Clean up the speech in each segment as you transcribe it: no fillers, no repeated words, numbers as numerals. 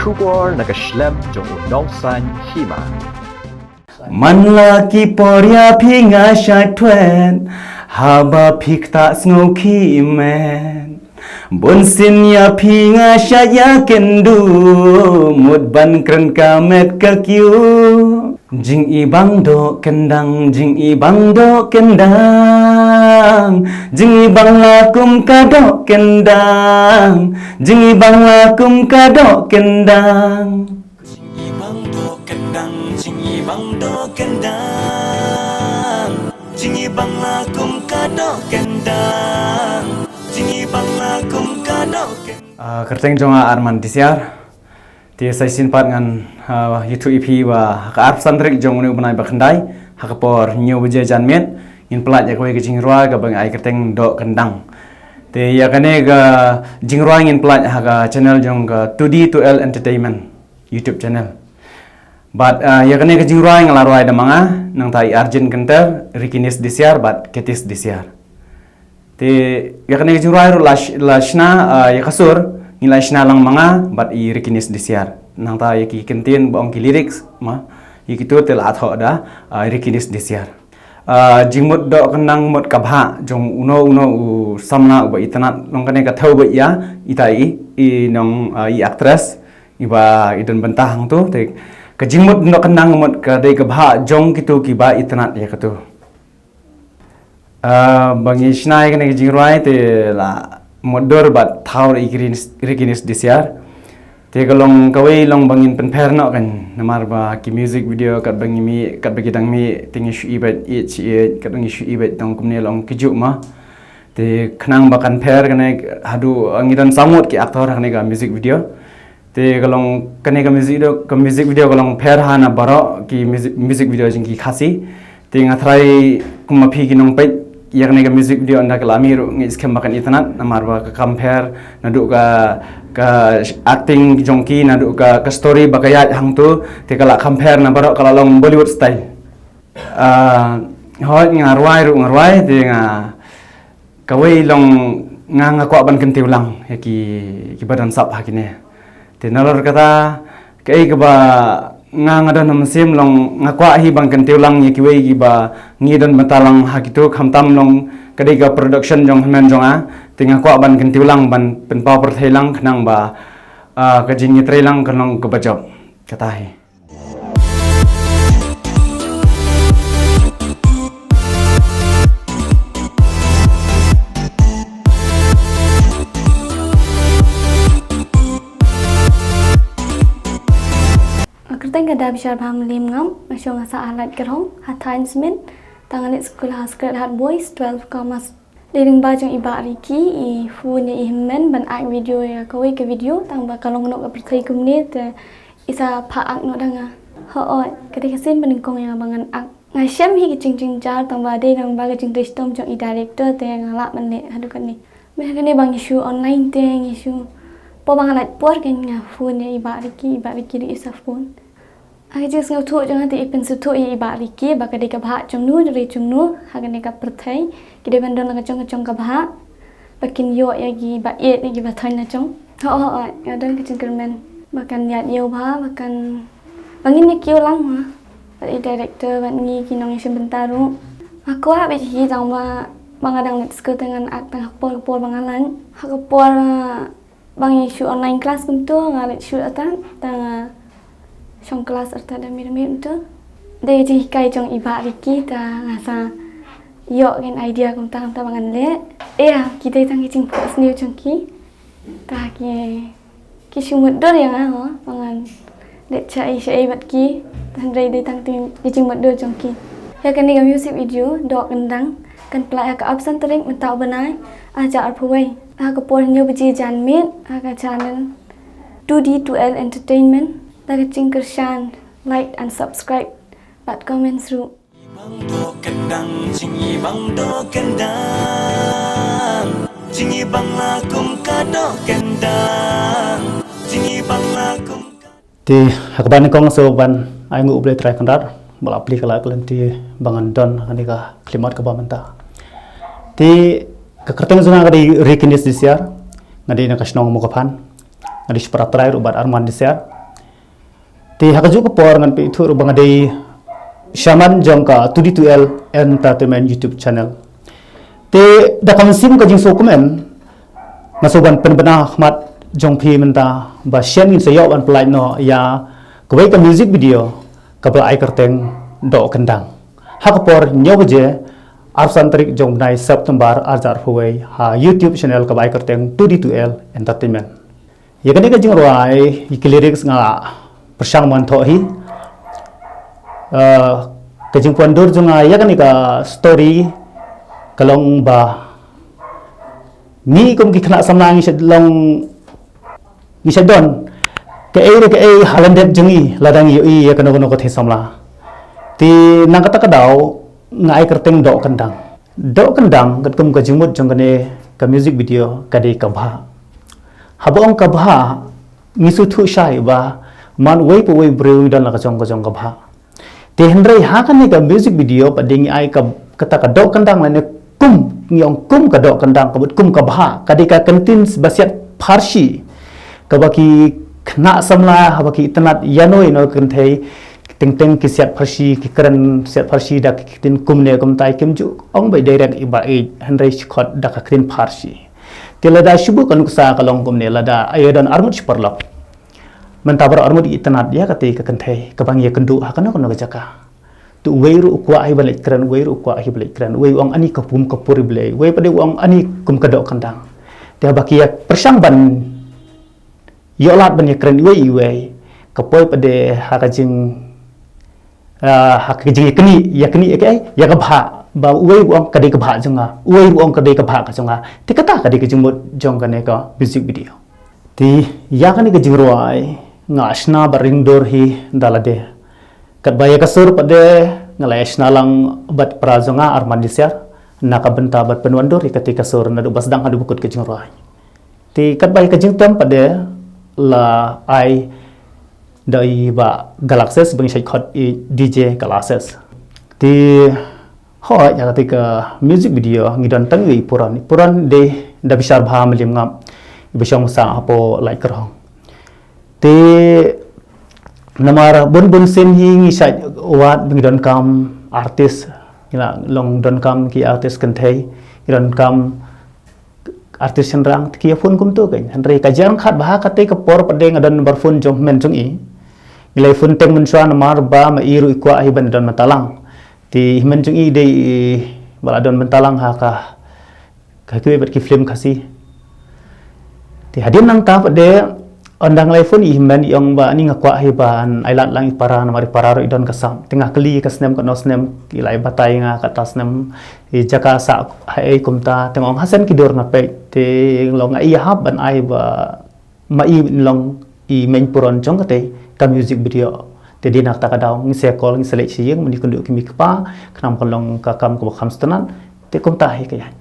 Kubor nakaslem jong udongsan hima. Man laki porya pinga shatwen haba pikta snoki men Bunsin ya pinga shaya kendu mudban kren kamet kakyu Jing ibang do kendang jing ibang do kendang jing ibang lakum kadok kendang jing ibang lakum kadok kendang jing ibang do kendang jing ibang do kendang jing ibang lakum kadok kendang jing ibang lakum kadok kendang kerteng jonga Arman disiar ti sai sin pat ngan YouTube EP wa ka arp santrik jong uni banai bakandai hakapor nyu beje janmen in plat ya koi ke jingrwa ga bang ai kerteng do kendang te ya kane ga jingrwa in plat ha ga channel jong ga 2D to L Entertainment YouTube channel but ya kane ga jingrwa ngala roi da manga nang tai Arjun Kenter Rikinis disiar but Ketis disiar te ya kane ga jingrwa ru lashna ya kasur nilai sina lang mga bat i Rikinis disiar nang ta yaki kentin baong ki lyrics ma yaki tu tel atho da Rikinis disiar jingmut do kenang mut kabha jong uno u samna ba itanat nong kane ka thau ba ya itai i nong i actress iba idon bentang tu te ka jingmut do kenang mut ka dei kabha jong kitu ki ba itanat ya katu bangi snai kane jingrai te la modor bat thau Rikinis disiar te galong kawai long bangin penperno kan namar ba ki music video kat bangi mi kat bagi dang mi tingi shu ibet kat bangi shu ibet tong kumne long kijuk ma te khnang bakan per kane hadu angidan samut ki aktor hane ga music video te galong kane ga music video galong per hana baro ki music video jing ki khasi te ngathrai kumapi ki nong pet yang nega music video anda kelami ru ngis kemakan itanat namar ba ka compare nadu ka acting jongki nadu ka story bakayat hang tu te kala compare na baro kala long Bollywood style hoi ngarwai te nga kawai long nga kwa ban kentiu lang ki badan sap hakine te nalor kata kai ka ba nga dan namsim long ngakwa hi bang kentiu lang yaki wei gi ba ngidon matalang hakitu khamtam long kadiga production jong men jonga tinga kwa ban kentiu lang ban penpa perthailang khnang ba ka jingi trailang kanong kebajob katahi Kerteng kada bishar baham lim ngam masyo ngasa alat kerong hatain semen tanganit sekolah skret hat boys 12 kamas liring bajong iba riki i funya i himmen ban ak video ya kawai ke video tang ba kalong nok perthai kumni te isa pha ak no danga ho kadi kasin beningkong yang bangan ak ngai syam hi ki ching jar tang ba de nang ba ka ching testom jong i director te ngala menit hadu kan ni me kani bang issue online te issue po bang alat por kan nga funya iba riki ri isa phone Aku juga sengaja tu jangan ti ipin sutu i iba riki baka deka bah jungnu dari jungnu hagan deka perthai kita bandon lang kacang kabah bakin yo ya gi ba et gi ba thai na chong ada kacang kermen bakan yat yo bah bakan bangin ni kiu lang ma i director ban ngi kinong sebentar ru aku ha be hi jang ma bangadang net skill dengan ak tang por bangalan hakapor bang issue online class kuntu ngalit shoot atan tang trong kelas arta da mir tu de ji kai jong iba riki ta ngasa yo gen idea kum ta bangan le kita tang ki pas new jong ki ta ki shumut dor yang bangan de chai bat ki tan dai de tang tin jing mat dor jong ki ya kan ni music video dok kendang kan plai ka option tering mentau banai aja arpuai ka por nyu beji janmit ka channel 2D to L Entertainment Daging Kershan, like and subscribe, but comment through. ibang do kendang jing ibang do kendang jing ibang lakum kadok kendang jing ibang lakum ti hakban kong so ban ai ngu ble trai kandar bal apli kala klenti bangan don ani ka klimat ka bamanta ti ka kerteng zuna ka di Rikinis disiar ngadi na kasnong mo kapan ngadi separa trai ubat Arman disiar Ti hakaju ko por ngan pi thur bangadei Shaman jongka 2D2L Entertainment YouTube channel. Te da kam sim ka jing so komen ngasuban penbena Ahmad jongpi menta ba shen in sayo ban plai no ya kwai ka music video ka ba ai kerteng do kendang. Hakapor nyobaje Arpsantrik jong nai September arjar huwei ha YouTube channel ka ba ai kerteng 2D2L Entertainment. Ya kani ka jing ruai lyrics nga persang man tho hi kajing puandur junga ya kan ka story kalong ba ni kum ki khna samlang se long ni se don ke halandet jungi ladang yi ya kan ko the samla ti nang kata kadau ngai kerteng do kendang kat kum ka jingmut jong kane ka music video kade ka bha habong ka bha ngisu thu shai ba man wei pu wei breu dan la ka jong ka bha te hendrai ha kan ni ka music video pading ai ka kata ka dok kendang la ne kum ngiong kum ka dok kendang ka but kum ka bha kadika kentin basiat Parsi ka baki khna samla ha baki itanat yanoi no kan thei teng ki siat Parsi ki kran siat Parsi da ki tin kum ne kum tai kim ju ong bai direct iba e hendrai khot da ka krin Parsi te lada shubu kan sa kalong kum ne lada ayodan armut perlok mentabar armud itanat dia kate ka kanthai ka bang ye kendu ha kana kono jaka tu weiru kwa ai balik kran weiru kwa ai balik kran wei wang ani kapum kapuri blei wei pade wang ani kum kadok kandang dia baki ya persang ban yolat ban ye kran wei kapoi pade ha ka jing kini ya ya ka bha ba wei wang kade ka bha janga wei wang kade ka bha ka janga ti kata kade ka jingmut jong kane ka music video ti ya kane ka jingroi ngasna baring dor hi dalade kat baya kasur pade ngalaisna lang bat prazonga armandisar nakabenta bat penwandor ketika kasur nadu basdang hadu bukut kejing roai ti kat baya kejing tem pade la ai dai ba galaxes bang shai khot DJ galaxes ti ho ya ketika music video ngidon tangi puran de da bisar bha melim ngam ibisong sa apo like kerong te namar bun sen hi ngi sai wat bingdon kam artis ila long don kam ki artis kanthai iron kam artis senrang ki phun kum to kai hanre ka jang khat ba ka te ka por pade ngadon bar phun jong men jong i ilai phun teng mun swan mar ba ma iru ikwa hi ban don matalang ti men jong i de bala don matalang ha ka ki bet ki film kasi ti hadim nang ta pade ondang telefon ihman yang ba ni ngakwa hiban ailat lang para namari para ro idon kasam tengah keli kasnem kono snem ilai batai nga katasnem i jaka sa ai kumta tengong hasan kidor ngape te long ai hab ban ai ba mai long i main puron jong kate ka music video te di nak takadaw ngi sekol ngi selek siyeng meni kundu kimi kpa khnam kolong ka kam ko kham stanan te kumta hi kaya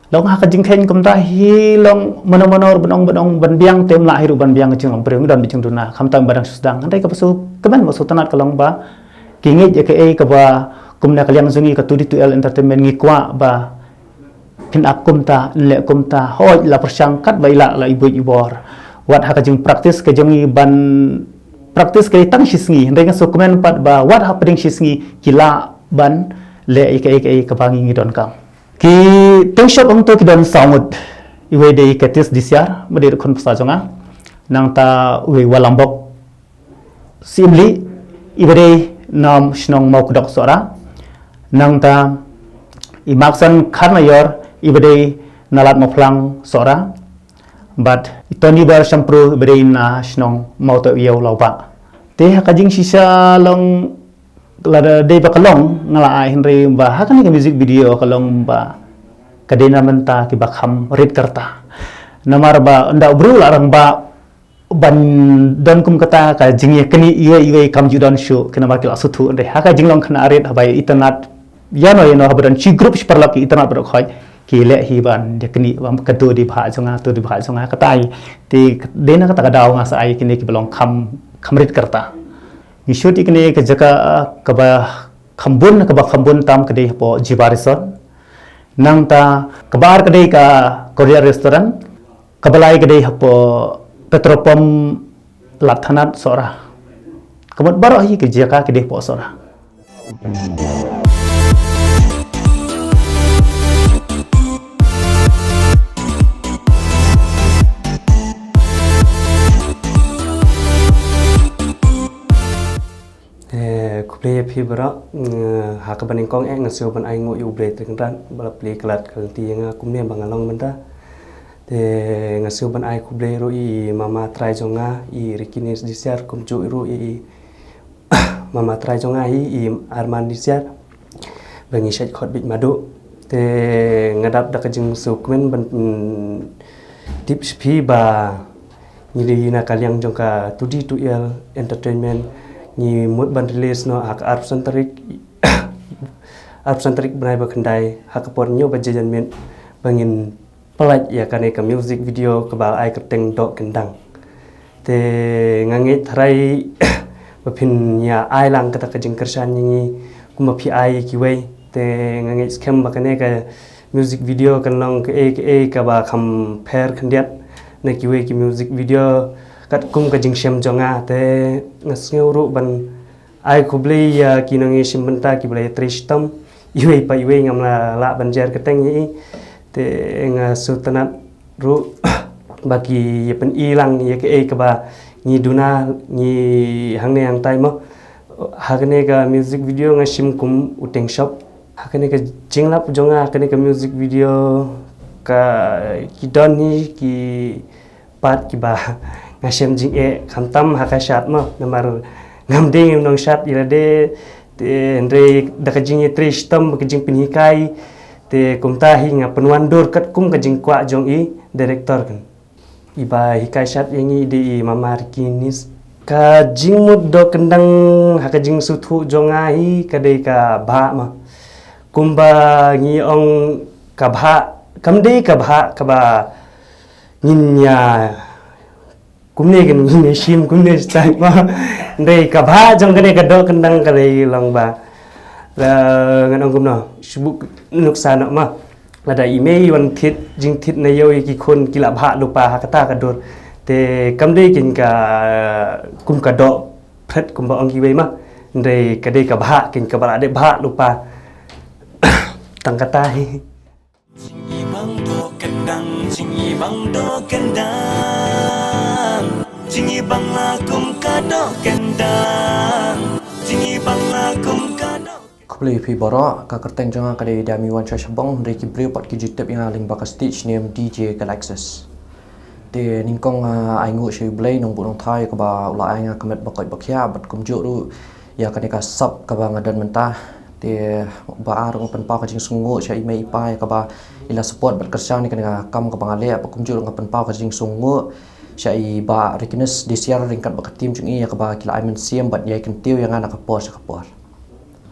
long ha ka jingkhen kumta hi long mono-mono benong ban biang tem la hiru ban biang chung preung don chung duna kham tam badang susdang andai ka pasu kemen masu tanat kalong ba kingi je ke ka ba kumna kalyang zungi ka 2D2L Entertainment ngi kwa ba pin akumta le kumta hoj la persangkat baila la ibu ibor wat ha ka jing praktis ke jongi ban praktis ke tang shisngi andai ka so kemen pat ba wat ha peding shisngi kila ban le ka bangi ngi don kam ki tengshop ong to kidon saumut iwe de ketis disyar medir kon pasajonga nang ta uwe walambok simli iwe de nam shnong mau kudok sora nang ta imaksan karnayor iwe de nalat moplang sora but itoni bar shampoo iwe de na shnong mau to yau laupa te hakajing sisa long lada de bakalong ngala Henry ba hakan ni music video kalong ba kadena menta ki bakham red karta namar ba nda bru larang ba ban don kum kata ka jingye keni iwe kam judon show kena ba kila sutu ande haka jinglong khana red habai itanat yano habadan chi group perlak itanat bro khoi ki le hi ban de keni bam kadu di bha jonga tu di bha jonga katai ti dena kata kadaw nga sa ai kini ki belong kam red karta Ishuti kini ke jaka khambun tam kedai po Jibarisor nang ta kabar kedai ka Korea restoran kabalai kedai po Petropom Lathanat sora Kamot baru hi kerja ka kedeh posora. Kuplay phi bara hak baning kong ngasio ban ai ngo yu bre tengran bala play klat kalti nga kumne bangalong benda te ngasio ban ai kuplay ro I mama try jonga I rikinis disiar kumju ro I mama try jonga I arman disiar bangi shat khot bit madu te ngadap dak jing sukmen ban tips phi ba ni na kalyang jongka tudi tu el entertainment ni mut ban release no hak arp santrik benai bakandai hak por nyo bajajan men bangin pelat ya kane ka music video ke bal ai keteng dok kendang te ngangi tharai bapin ya ai lang kata kajing kersan ni kuma pi ai ki wei te ngangi scam bakane ka music video kan long ke ka ba kham pher khandiat na ki wei ki music video kat kum ka jing shem jonga te ngasngeu ru ban ai kubli ya kinangi simbenta ki blai tristam iwe pa iwe ngamla la banjar keteng ni te ngasutanat ru bagi pen ilang ya ke ba ni duna ni hangne yang tai mo hakne ka music video ngasim kum uteng shop hakne ka jinglap jonga hakne ka music video ka kidon ni ki pat ki ba ngasem jing khantam hakashat ma namar ngamding nong shat ilade te andre dakajing tristam bakajing pinhikai te kumta hi nga penwandur kat kum kajing kwa jong I director kan iba hikai shat yangi di mamar kinis ka jing do kendang hakajing suthu jongai kadai ka bha ma kumba ngi ong ka bha kamde ka bha ka ba ninya kumne kan ni sim kumne stang ma ndai ka bha jong kane ka do kendang kale long ba la nganong kumno subuk nuksa no ma la da email wan thit jing thit na yo ki khon ki la bha lupa hakata ka dor te kamde kin ka kum ka do phet kum ba ong ki wei ma ndai ka de ka bha kin ka bala de bha lupa tang kata hi Jingi bang do kendang jingi bang do kendang jingi bang lakum kado kendang jingi bang lakum kado Kuplay phi bara ka kerteng jonga kade dami wan chashabong reki breu pat ki jitep yang ling baka stage name DJ Galaxus te ningkong aingu shi blay nong bunong thai ka ba ula ainga kamet bakoi bakya bat kumju ru ya kane ka sub ka ba ngadan mentah te ba arung pen pa ka jing sungu sha imei pai ka ba ila support bat kersang ni kane ka kam ka bangale pa kumju ru ngapen pa ka jing sungu sha I ba rekinas disiar ringkat ba tim chung I ya ka ba kila aimen siam bat yai kentiu yang ana ka por sa ka por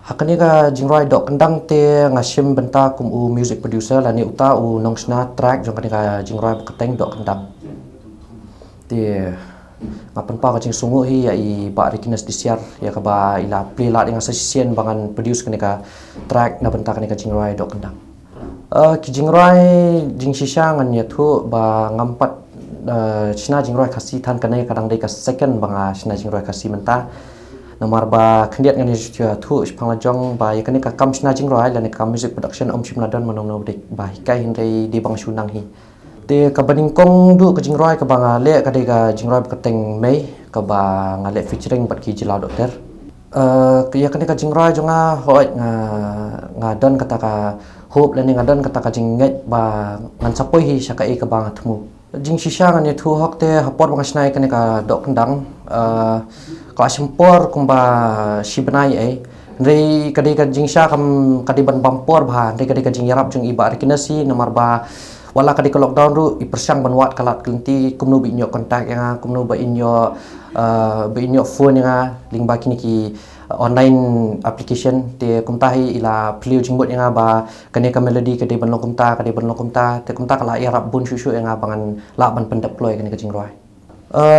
hakani ka jingrai dok kendang te ngasim benta kum u music producer lani uta u nongsna track jong kani ka jingrai ba keteng dok kendang te ngapen pa ka jing sungu hi ya I ba rekinas disiar ya ka ba ila play lat yang session bangan produce kani ka track na benta kani ka jingrai dok kendang ki jingrai jing shisha ngan ya thu ba ngampat china jingrai khasi than kanai kadang dei ka second banga china jingrai khasi menta nomor ba khendiat ngani thu phangla jong ba yakani ka kam china jingrai lani ka music production chimla don manong no dei ba hikai hindai di bang sunang hi te ka baning kong du ka jingrai ka banga le ka dei ka jingrai ka teng mei ka ba ngale featuring bat ki jilau dokter yakani ka jingrai jonga hoi nga don kata ka hope lani ngadon kata ka jinget ba ngan sapoi hi saka ka banga thmu jing shisha ngani thu hokte hapor bang snai kani ka dok kendang ka simpor kumba sibenai rei kadai ka jing sha kam kadai ban bampor ba rei kadai ka jing yarap jung iba rekinasi nomor ba wala kadai ka lockdown ru I persang banwat kalat kelenti kumno bi nyo kontak yang kumno ba inyo phone yang ling ba kini ki online application te kumtahi ila pliu jingbot yang ba kane ka melody kadai ban lokumta te kumta kala yarap bun shushu yang bangan la ban pen deploy kane ka jingroi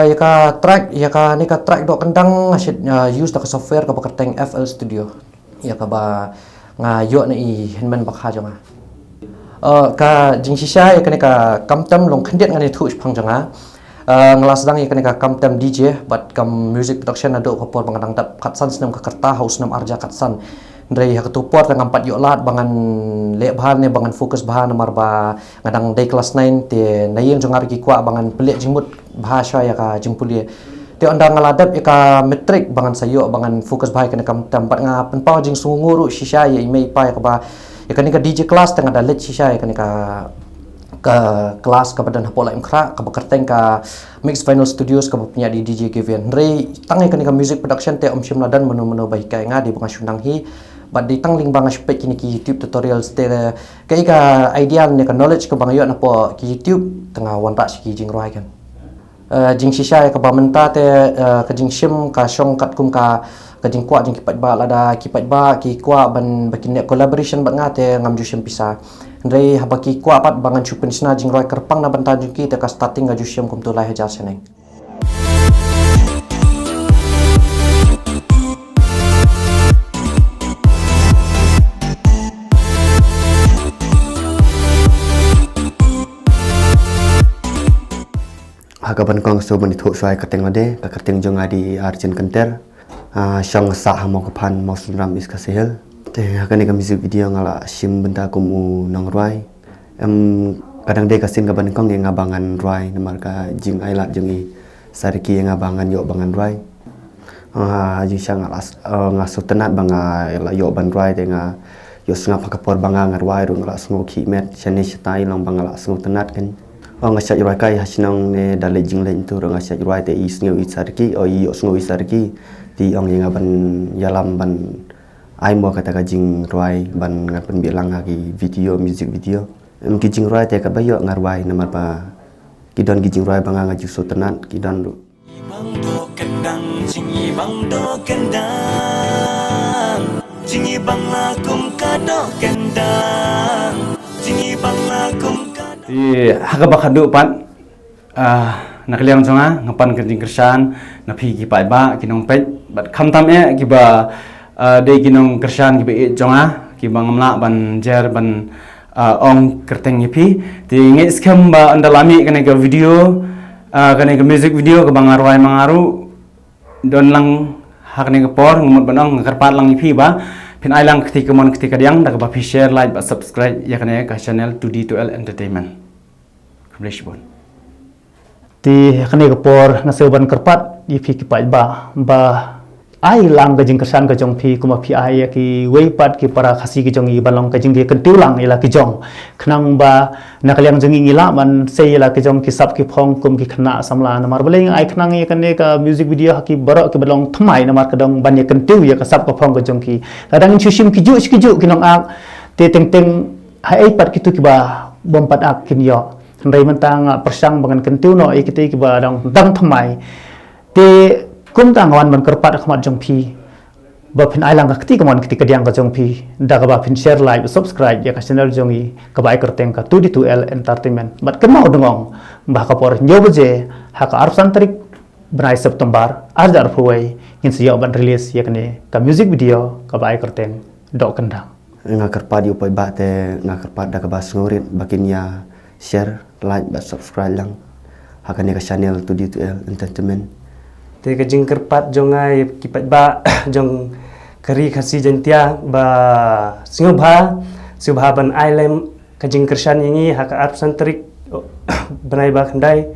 yaka ni ka track dok kendang asyik use the software ka bakateng FL Studio yaka ba nga yo na I henman bakha jonga ka jingshisha yaka ni ka kamtam long khendiat ngani thu phang jonga ngelas dang ikan ka kam tem DJ but kam music production ado kapor bangadang dap katsan senam ka kerta haus nam arja katsan ndrei ha ketupor tang empat lat bangan le bahan ne bangan fokus bahan namar ba ngadang day kelas 9 te nayeng jongar ki kwa bangan pelik jimut bahasa ya ka jingpulie te anda ngaladap ka metrik bangan sayo bangan fokus bahai kana kam tempat nga penpau jing sunguru shisha ya imei pa ya ka ba ya kan ka DJ kelas tang ada let shisha ya kan ka kelas ka badan hapola imkra ka bekerteng ka Mix Vinyl Studios ka punya di DJ Kevin Ndrei tang ka music production te om shimladan menu baik ka nga di banga syundang hi but di tang ling banga spek kini ki YouTube tutorials te kai ka idea ne ka knowledge ka banga yo na po ki YouTube tengah wanra si ki jing roi kan jing shisha ka ba menta te ka jing shim ka shong kat kum ka jing kwa jing kipat ba lada kipat ba ki kwa ban bakin collaboration ba nga te ngam ju shim pisa Ndrei habaki kwa pat bangan chupen sina jing roi kerpang na bantan juki te ka starting ga ju shim kum tu lai hajar seneng Hakaban kong so ban thu swai kateng lade ka kateng jong adi arjen kanter shang sa hamo kapan mau sunram is ka sehel te hakane ka music video ngala sim benda kumu nang roi kadang de kasin ka ban kong nga bangan roi namar ka jing ailat jengi sariki nga bangan yo bangan roi jing shang nga sutenat banga yo ban roi te nga yo snga pakapor banga ngarwai ru ngala sngo ki met chani stai long bangala sngo tenat kan ngasat roi kai hasinang ne dale jing len tu ngasat roi te isngo isarki o yo sngo isarki ti ong yang ban yalam ban ai mo kata ka jing roi ban ngapen bilang lagi video music video ki jing roi te ka bayo ngarwai namar pa kidon ki jing roi banga ngaju so tenat kidon lu bang do kendang jingi bang do kendang jingi bang lakum kado kendang jingi bang lakum ti hakaba khadu pan nakliang jonga ngapan kerjing kersan na phi ki pai ba kinong pet bat kham tam e ki ba de kinong kersan ki be jonga ki bang ngamla ban jer ban ong kerteng yi phi ti nge skam ba andalami kana ga video kana ga music video ka bang arwai mangaru don lang hakne ga por ngumut banong ngarpat lang yi phi ba pin ai lang ketika mon ketika diang da ba phi share like ba subscribe ya kana ka channel 2D2L Entertainment Kamlesh bon ti khane ka por na seuban kerpat yi phi ki pai ba ai lang ka jing kersan ka jong phi kuma phi ai ki wei pat ki para khasi ki jong i balong ka jing ki kentiu lang ila ki jong khnang ba na kalyang jing ngila man sei ila ki jong ki sap ki phong kum ki khna samla na mar baleng ai khnang ye kane ka music video ki baro ki balong thmai na mar ka dong ban ye kentiu ye ka sap ka phong ka jong ki kadang chushim ki ju ki nong ak te teng hai pat ki tu ki ba bom pat ak kin yo Ndai mentang persang bangan kentiu no ikiti ki ba dang thmai te kum tang wan ban kerpat khmat jong phi ba phin ai lang ka kti kamon kti kadiang ka jong phi da ka ba phin share like subscribe ya ka channel jong i ka bai kerteng ka 2D2L Entertainment bat kemau dengong ba ka por nyobeje ha ka arsan tarik benai September arjar phuai in siya ban release ya kane ka music video ka bai kerteng dok kendang nga kerpat yu pai ba te nga kerpat da ka ba sngorit bakin ya share like ba subscribe lang hakane ka channel 2D2L Entertainment te ka jing kerpat jongai kipat ba jong kari khasi jantia ba singobha ban ailem ka jing kersan yingi haka arsan trik banai ba khandai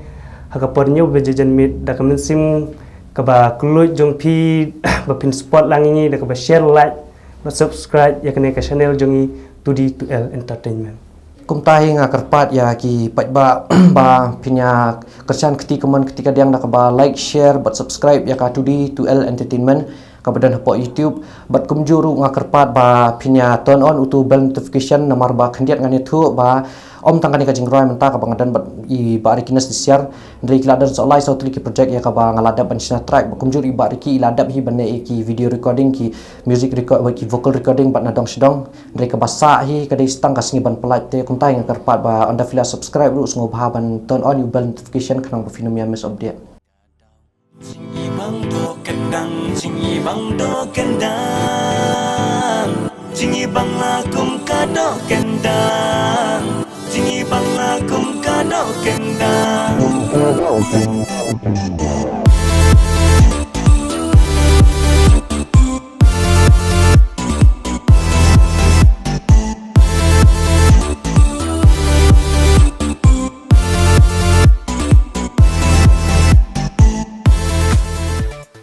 haka pornyo bejejan mit da kamen sim ka ba kluj jong pi ba pin spot lang yingi da ka ba share like ba subscribe ya kane ka channel jongi 2D2L Entertainment kum tahi nga kerpat ya ki pat ba ba pinya kersan ketika mon ketika diang nak ba like share but subscribe ya ka 2D2L Entertainment ka badan hapo YouTube but kum juru nga kerpat ba pinya turn on utu bell notification namar ba khandiat ngani thu ba om tangani ka jingroi menta ka bangadan bat i ba rikinas di share ndri kiladan so lai so triki project ya ka ba ngaladap ban sina track ba kum juru ba riki iladap hi banne ki video recording ki music record ki vocal recording bat nadong sedong ndri ka basa hi ka dei stang ka singi ban pelat te kum tai nga kerpat ba anda fila subscribe ru sngo ban turn on you bell notification kanang ba film ya mes update jingi bang do kendang jingi bang do kendang jingi bang lakum kado kendang jingi bang lakum kado kendang kendang.